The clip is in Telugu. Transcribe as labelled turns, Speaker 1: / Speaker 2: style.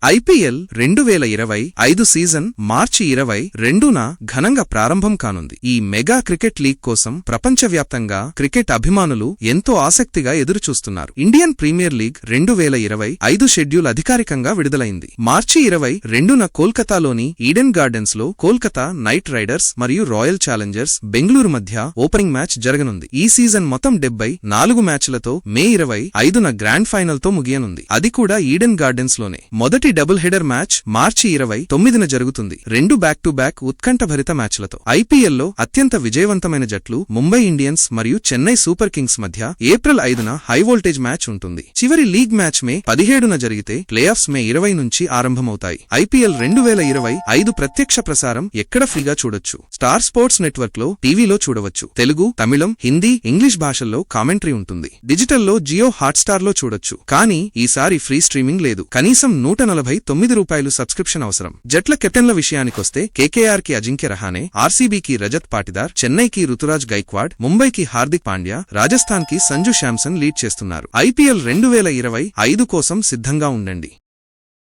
Speaker 1: ఐపీఎల్ 2025 సీజన్ మార్చి 22న ఘనంగా ప్రారంభం కానుంది. ఈ మెగా క్రికెట్ లీగ్ కోసం ప్రపంచవ్యాప్తంగా క్రికెట్ అభిమానులు ఎంతో ఆసక్తిగా ఎదురుచూస్తున్నారు. ఇండియన్ ప్రీమియర్ లీగ్ 2025 షెడ్యూల్ అధికారికంగా విడుదలైంది. మార్చి 22న కోల్కతాలోని ఈడెన్ గార్డెన్స్ లో కోల్కతా నైట్ రైడర్స్ మరియు రాయల్ ఛాలెంజర్స్ బెంగళూరు మధ్య ఓపెనింగ్ మ్యాచ్ జరగనుంది. ఈ సీజన్ మొత్తం 74 మ్యాచ్లతో మే 25న గ్రాండ్ ఫైనల్ తో ముగియనుంది. అది కూడా ఈడెన్ గార్డెన్స్ లోనే. మొదటి డబుల్ హెడర్ మ్యాచ్ మార్చి 29న జరుగుతుంది. 2 బ్యాక్ టు బ్యాక్ ఉత్కంఠభరిత మ్యాచ్లతో. ఐపీఎల్లో అత్యంత విజయవంతమైన జట్లు ముంబై ఇండియన్స్ మరియు చెన్నై సూపర్ కింగ్స్ మధ్య ఏప్రిల్ 5న హై వోల్టేజ్ మ్యాచ్ ఉంటుంది. చివరి లీగ్ మ్యాచ్ మే 17న జరిగితే ప్లే ఆఫ్స్ మే 20 నుంచి ఆరంభమవుతాయి. ఐపీఎల్ 2025 ప్రత్యక్ష ప్రసారం ఎక్కడ ఫ్రీగా చూడొచ్చు. స్టార్ స్పోర్ట్స్ నెట్వర్క్ లో టీవీలో చూడవచ్చు. తెలుగు, తమిళం, హిందీ, ఇంగ్లీష్ భాషల్లో కామెంటరీ ఉంటుంది. డిజిటల్లో జియో హాట్స్టార్ లో చూడొచ్చు. కానీ ఈసారి ఫ్రీ స్ట్రీమింగ్ లేదు. కనీసం ₹149 సబ్స్క్రిప్షన్ అవసరం. జట్ల కెప్టెన్ల విషయానికొస్తే కేకేఆర్ కి అజింక్య రహానే, ఆర్సీబీకి రజత్ పాటిదార్, చెన్నైకి రుతురాజ్ గైక్వాడ్, ముంబైకి హార్దిక్ పాండ్యా, రాజస్థాన్ కి సంజు శాంసన్ లీడ్ చేస్తున్నారు. ఐపీఎల్ 2025 కోసం సిద్ధంగా ఉండండి.